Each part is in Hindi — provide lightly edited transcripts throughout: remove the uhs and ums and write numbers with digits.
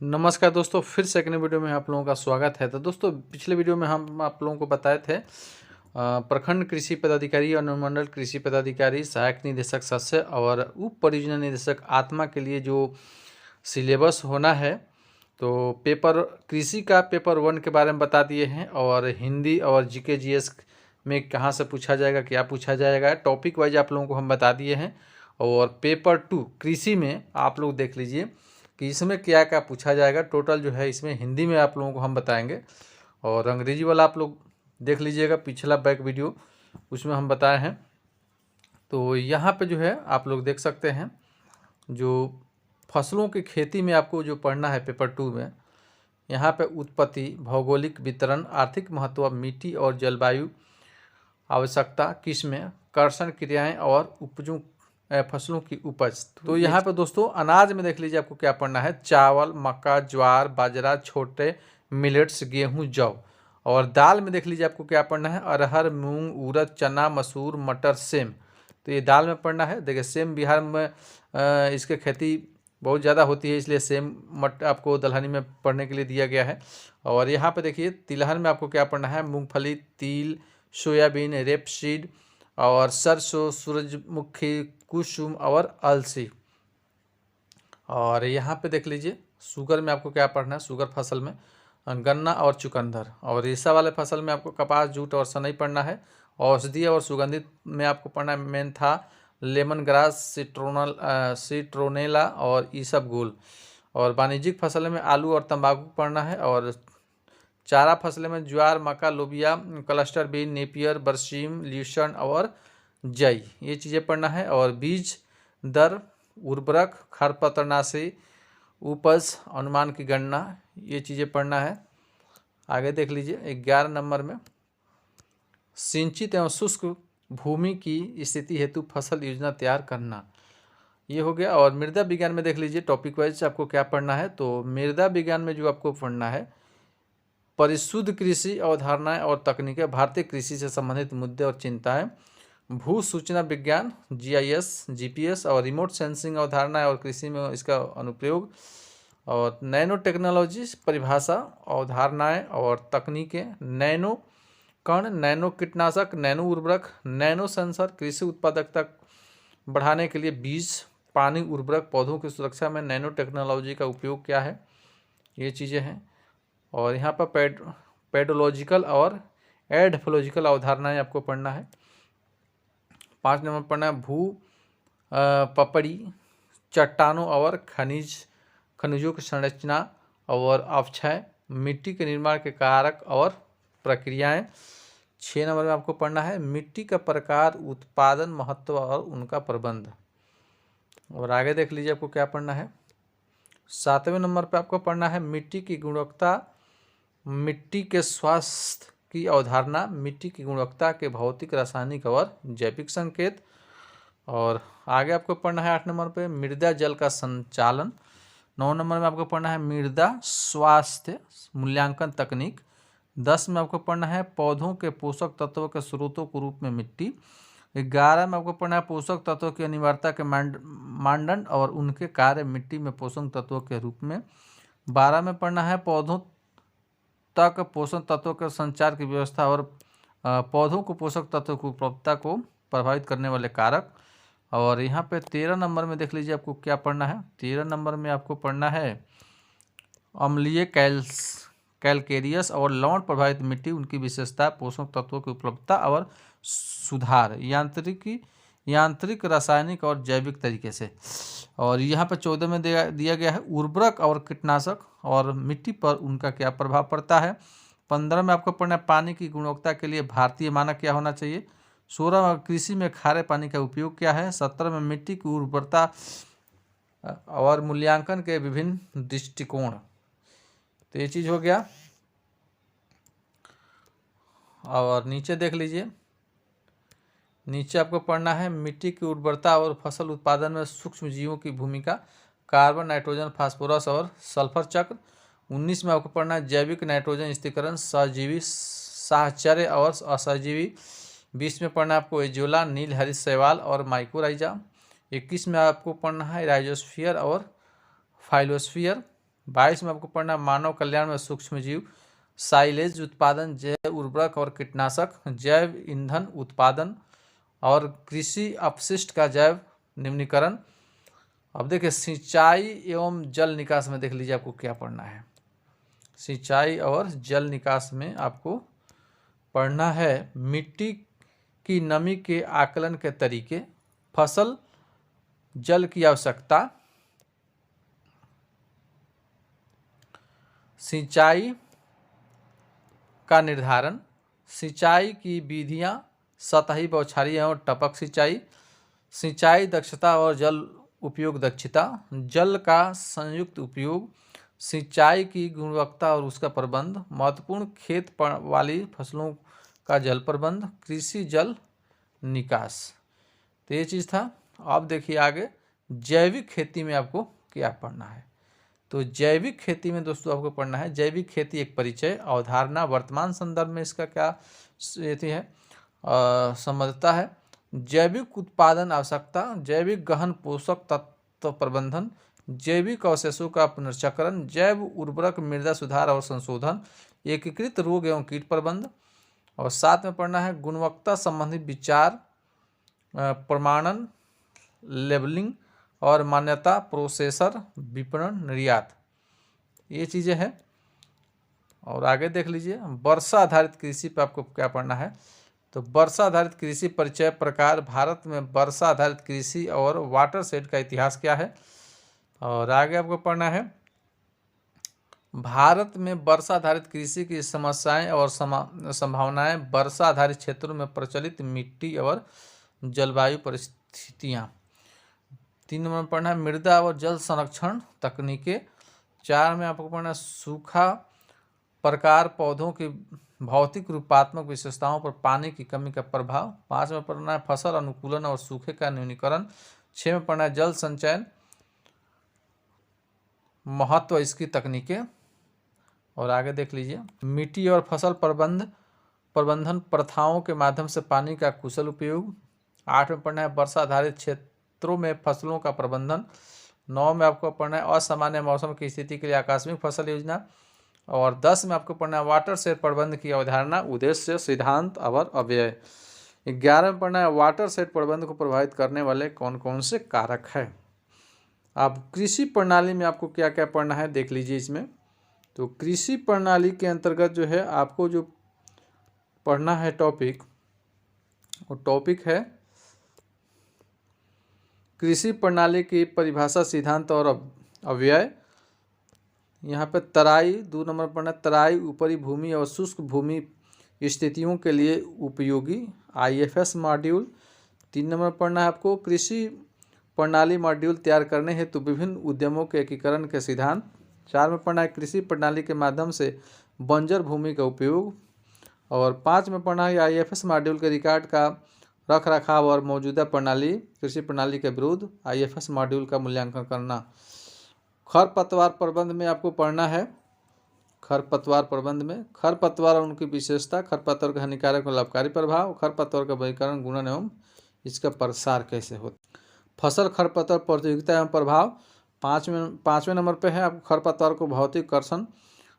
नमस्कार दोस्तों, फिर सेकंड वीडियो में आप लोगों का स्वागत है। तो दोस्तों, पिछले वीडियो में हम आप लोगों को बताए थे प्रखंड कृषि पदाधिकारी, अनुमंडल कृषि पदाधिकारी, सहायक निदेशक सस्य और उप परियोजना निदेशक आत्मा के लिए जो सिलेबस होना है, तो पेपर कृषि का पेपर 1 के बारे में बता दिए हैं। और हिंदी और जीके जीएस में कहाँ से पूछा जाएगा, क्या पूछा जाएगा, टॉपिक वाइज आप लोगों को हम बता दिए हैं। और पेपर 2 कृषि में आप लोग देख लीजिए कि इसमें क्या क्या पूछा जाएगा। टोटल जो है इसमें हिंदी में आप लोगों को हम बताएंगे, और अंग्रेजी वाला आप लोग देख लीजिएगा, पिछला बैक वीडियो उसमें हम बताए हैं। तो यहाँ पे जो है आप लोग देख सकते हैं, जो फसलों की खेती में आपको जो पढ़ना है पेपर 2 में, यहाँ पे उत्पत्ति, भौगोलिक वितरण, आर्थिक महत्व, मिट्टी और जलवायु आवश्यकता, किस्में, कर्षण क्रियाएं और उपजों फसलों की उपज। तो यहाँ पे दोस्तों अनाज में देख लीजिए आपको क्या पढ़ना है। चावल, मक्का, ज्वार, बाजरा, छोटे मिलेट्स, गेहूं, जौ। और दाल में देख लीजिए आपको क्या पढ़ना है। अरहर, मूंग, उड़द, चना, मसूर, मटर, सेम। तो ये दाल में पढ़ना है। देखिए सेम बिहार में इसके खेती बहुत ज़्यादा होती है, इसलिए सेम मट आपको दलहनी में पढ़ने के लिए दिया गया है। और यहाँ पे देखिए तिलहन में आपको क्या पढ़ना है। मूंगफली, तिल, सोयाबीन, रेपसीड और सरसों, सूरजमुखी, कुसुम और अलसी। और यहाँ पे देख लीजिए शुगर में आपको क्या पढ़ना है। शुगर फसल में गन्ना और चुकंदर। और रेशा वाले फसल में आपको कपास, जूट और सनई पढ़ना है। औषधीय और सुगंधित में आपको पढ़ना है मेंथा, लेमन ग्रास, सिट्रोनेला और ईसबगुल। और वाणिज्यिक फसल में आलू और तंबाकू पढ़ना है। और चारा फसलें में ज्वार, मक्का, लोबिया, क्लस्टर बीन, नेपियर, बरसीम, ल्यूसन और जई, ये चीज़ें पढ़ना है। और बीज दर, उर्वरक, खरपतवारनाशी, उपज अनुमान की गणना, ये चीज़ें पढ़ना है। आगे देख लीजिए 11 नंबर में सिंचित एवं शुष्क भूमि की स्थिति हेतु फसल योजना तैयार करना, ये हो गया। और मृदा विज्ञान में देख लीजिए टॉपिक वाइज आपको क्या पढ़ना है। तो मृदा विज्ञान में जो आपको पढ़ना है, परिशुद्ध कृषि अवधारणाएं और तकनीकें, भारतीय कृषि से संबंधित मुद्दे और चिंताएं, भू सूचना विज्ञान, जीआईएस, जीपीएस और रिमोट सेंसिंग अवधारणाएं और कृषि में इसका अनुप्रयोग। और नैनो टेक्नोलॉजी परिभाषा, अवधारणाएं और तकनीकें, नैनो कण, नैनो कीटनाशक, नैनो उर्वरक, नैनो सेंसर, कृषि उत्पादकता बढ़ाने के लिए बीज, पानी, उर्वरक, पौधों की सुरक्षा में नैनो टेक्नोलॉजी का उपयोग क्या है, ये चीज़ें हैं। और यहाँ पर पेडोलॉजिकल और एडफोलॉजिकल अवधारणाएं आपको पढ़ना है। 5 नंबर पढ़ना है भू पपड़ी, चट्टानों और खनिजों की संरचना और अवक्षय, मिट्टी के निर्माण के कारक और प्रक्रियाएं। 6 नंबर में आपको पढ़ना है मिट्टी का प्रकार, उत्पादन महत्व और उनका प्रबंध। और आगे देख लीजिए आपको क्या पढ़ना है। 7वें नंबर पे आपको पढ़ना है मिट्टी की गुणवत्ता, मिट्टी के स्वास्थ्य की अवधारणा, मिट्टी की गुणवत्ता के भौतिक, रासायनिक और जैविक संकेत। और आगे आपको पढ़ना है 8 नंबर पे मृदा जल का संचालन। 9 नंबर में आपको पढ़ना है मृदा स्वास्थ्य मूल्यांकन तकनीक। 10 में आपको पढ़ना है पौधों के पोषक तत्वों के स्रोतों के रूप में मिट्टी। 11 में आपको पढ़ना है पोषक तत्वों की अनिवार्यता के मानदंड और उनके कार्य मिट्टी में पोषक तत्वों के रूप में। 12 में पढ़ना है पौधों तक पोषक तत्वों के संचार की व्यवस्था और पौधों को पोषक तत्वों की उपलब्धता को प्रभावित करने वाले कारक। और यहाँ पे 13 नंबर में देख लीजिए आपको क्या पढ़ना है। 13 नंबर में आपको पढ़ना है अम्लीय, कैलकेरियस और लवण प्रभावित मिट्टी, उनकी विशेषता, पोषक तत्वों की उपलब्धता और सुधार, यांत्रिक, रासायनिक और जैविक तरीके से। और यहाँ पर 14 में दिया गया है उर्वरक और कीटनाशक और मिट्टी पर उनका क्या प्रभाव पड़ता है। 15 में आपको पढ़ना है पानी की गुणवत्ता के लिए भारतीय मानक क्या होना चाहिए। 16 में कृषि में खारे पानी का उपयोग क्या है। 17 में मिट्टी की उर्वरता और मूल्यांकन के विभिन्न दृष्टिकोण। तो ये चीज़ हो गया। और नीचे देख लीजिए, नीचे आपको पढ़ना है मिट्टी की उर्वरता और फसल उत्पादन में सूक्ष्म जीवों की भूमिका, कार्बन, नाइट्रोजन, फास्फोरस और सल्फर चक्र। 19 में आपको पढ़ना है जैविक नाइट्रोजन स्थिरीकरण, सहजीवी, साहचर्य और असहजीवी। 20 में पढ़ना है आपको एजोला, नील हरित शैवाल और माइकोराइजा। 21 में आपको पढ़ना है राइजोस्फीयर और फाइलोस्फीयर। 22 में आपको पढ़ना मानव कल्याण में सूक्ष्म जीव, साइलेज उत्पादन, जैव उर्वरक और कीटनाशक, जैव ईंधन उत्पादन और कृषि अपशिष्ट का जैव निम्नीकरण। अब देखिए सिंचाई एवं जल निकास में देख लीजिए आपको क्या पढ़ना है। सिंचाई और जल निकास में आपको पढ़ना है मिट्टी की नमी के आकलन के तरीके, फसल जल की आवश्यकता, सिंचाई का निर्धारण, सिंचाई की विधियां, सतही बौछारी एवं टपक सिंचाई, सिंचाई दक्षता और जल उपयोग दक्षता, जल का संयुक्त उपयोग, सिंचाई की गुणवत्ता और उसका प्रबंध, महत्वपूर्ण खेत वाली फसलों का जल प्रबंध, कृषि जल निकास। तो ये चीज़ था। अब देखिए आगे जैविक खेती में आपको क्या पढ़ना है। तो जैविक खेती में दोस्तों आपको पढ़ना है जैविक खेती एक परिचय, अवधारणा, वर्तमान संदर्भ में इसका क्या है संबद्धता है, जैविक उत्पादन आवश्यकता, जैविक गहन पोषक तत्व प्रबंधन, जैविक अवशेषों का पुनर्चक्रण, जैव उर्वरक मृदा सुधार और संशोधन, एकीकृत रोग एवं कीट प्रबंध। और साथ में पढ़ना है गुणवत्ता संबंधी विचार, प्रमाणन, लेबलिंग और मान्यता, प्रोसेसर, विपणन, निर्यात, ये चीज़ें हैं। और आगे देख लीजिए वर्षा आधारित कृषि पे आपको क्या पढ़ना है। तो वर्षा आधारित कृषि परिचय, प्रकार, भारत में वर्षा आधारित कृषि और वाटर शेड का इतिहास क्या है। और आगे आपको पढ़ना है भारत में वर्षा आधारित कृषि की समस्याएं और संभावनाएं, वर्षा आधारित क्षेत्रों में प्रचलित मिट्टी और जलवायु परिस्थितियां। 3 नंबर में पढ़ना है मृदा और जल संरक्षण तकनीकें। 4 में आपको पढ़ना है सूखा प्रकार, पौधों की भौतिक रूपात्मक विशेषताओं पर पानी की कमी का प्रभाव। 5 में पढ़ना है फसल अनुकूलन और सूखे का न्यूनीकरण। 6 में पढ़ना है जल संचयन, महत्व इसकी तकनीकें। और आगे देख लीजिए मिट्टी और फसल प्रबंधन प्रथाओं के माध्यम से पानी का कुशल उपयोग। 8 में पढ़ना है वर्षा आधारित क्षेत्रों में फसलों का प्रबंधन। 9 में आपको पढ़ना है असामान्य मौसम की स्थिति के लिए आकस्मिक फसल योजना। और 10 में आपको पढ़ना है वाटर शेड प्रबंध की अवधारणा, उद्देश्य, सिद्धांत और अव्यय। 11 में पढ़ना है वाटर शेड प्रबंध को प्रभावित करने वाले कौन कौन से कारक है। अब कृषि प्रणाली में आपको क्या क्या पढ़ना है देख लीजिए इसमें। तो कृषि प्रणाली के अंतर्गत जो है आपको जो पढ़ना है टॉपिक, वो टॉपिक है कृषि प्रणाली की परिभाषा, सिद्धांत और अव्यय। यहाँ पे तराई 2 नंबर पढ़ना, तराई ऊपरी भूमि और शुष्क भूमि स्थितियों के लिए उपयोगी IFS मॉड्यूल। 3 नंबर पढ़ना है आपको कृषि प्रणाली मॉड्यूल तैयार करने हेतु विभिन्न उद्यमों के एकीकरण के सिद्धांत। 4 में पढ़ना है कृषि प्रणाली के माध्यम से बंजर भूमि का उपयोग। और 5 में पढ़ना है IFS मॉड्यूल के रिकॉर्ड का रख रखाव और मौजूदा प्रणाली कृषि प्रणाली के विरुद्ध IFS मॉड्यूल का मूल्यांकन करना। खरपतवार प्रबंध में आपको पढ़ना है खरपतवार प्रबंध में खरपतवार और उनकी विशेषता, खरपतवार का हानिकारक और लाभकारी प्रभाव, खरपतवार का वर्गीकरण, गुणन एवं इसका प्रसार कैसे होता। फसल खरपतवार प्रतियोगिता एवं प्रभाव 5वें नंबर पे है आपको खरपतवार को भौतिक कर्षण,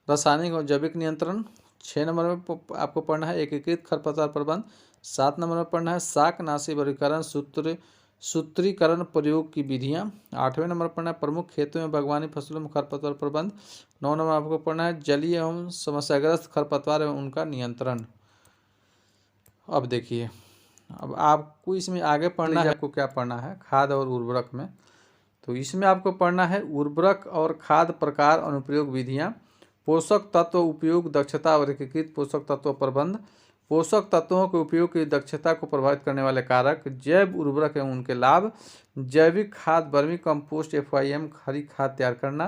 रासायनिक और जैविक नियंत्रण। 6 नंबर में आपको पढ़ना है एकीकृत खरपतवार प्रबंध। 7 नंबर में पढ़ना है शाकनाशी वर्गीकरण, सूत्रीकरण प्रयोग की विधियां। 8वें नंबर पढ़ना है प्रमुख खेतों में बागवानी फसलों में खरपतवार प्रबंध। 9 नंबर आपको पढ़ना है जलीय एवं समस्याग्रस्त खरपतवार एवं उनका नियंत्रण। अब देखिए अब आपको इसमें आगे पढ़ना है, आपको क्या पढ़ना है खाद और उर्वरक में। तो इसमें आपको पढ़ना है उर्वरक और खाद प्रकार, अनुप्रयोग विधियां, पोषक तत्व उपयोग दक्षता और एकीकृत पोषक तत्व प्रबंध, पोषक तत्वों के उपयोग की दक्षता को प्रभावित करने वाले कारक, जैव उर्वरक एवं उनके लाभ, जैविक खाद, वर्मी कंपोस्ट, FIM हरी खाद तैयार करना,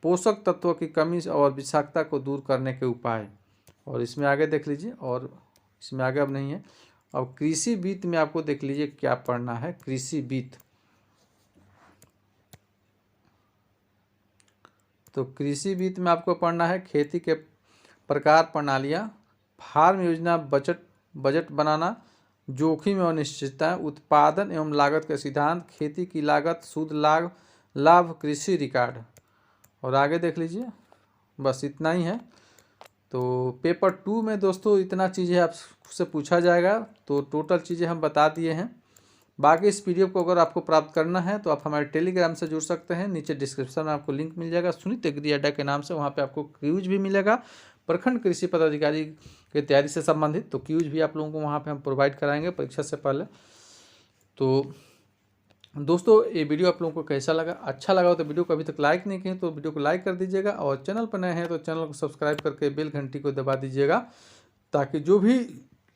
पोषक तत्वों की कमी और विषाक्तता को दूर करने के उपाय। और इसमें आगे देख लीजिए, और इसमें आगे अब नहीं है। अब कृषि वित्त में आपको देख लीजिए क्या पढ़ना है। कृषि वित्त, तो कृषि वित्त में आपको पढ़ना है खेती के प्रकार, प्रणालियाँ, फार्म योजना, बजट बनाना, जोखिम एवं अनिश्चितता, उत्पादन एवं लागत के सिद्धांत, खेती की लागत, शुद्ध लाभ, कृषि रिकॉर्ड। और आगे देख लीजिए, बस इतना ही है। तो पेपर 2 में दोस्तों इतना चीज़ें आपसे पूछा जाएगा, तो टोटल चीज़ें हम बता दिए हैं। बाकी इस पीडीएफ को अगर आपको प्राप्त करना है तो आप हमारे टेलीग्राम से जुड़ सकते हैं। नीचे डिस्क्रिप्शन में आपको लिंक मिल जाएगा सुनीत एग्री अड्डा के नाम से, वहाँ पे आपको क्यूज भी मिलेगा प्रखंड कृषि पदाधिकारी की तैयारी से संबंधित। तो क्यूज भी आप लोगों को वहाँ पे हम प्रोवाइड कराएंगे परीक्षा से पहले। तो दोस्तों ये वीडियो आप लोगों को कैसा लगा? अच्छा लगा हो तो वीडियो को अभी तक लाइक नहीं किए तो वीडियो को लाइक कर दीजिएगा, और चैनल पर नए हैं तो चैनल को सब्सक्राइब करके बेल घंटी को दबा दीजिएगा, ताकि जो भी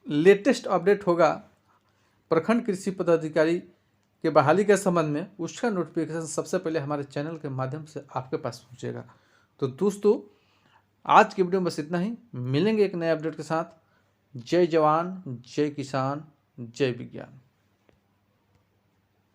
लेटेस्ट अपडेट होगा प्रखंड कृषि पदाधिकारी के बहाली के संबंध में, उसका नोटिफिकेशन सबसे पहले हमारे चैनल के माध्यम से आपके पास पहुंचेगा। तो दोस्तों आज की वीडियो में बस इतना ही, मिलेंगे एक नए अपडेट के साथ। जय जवान, जय किसान, जय विज्ञान।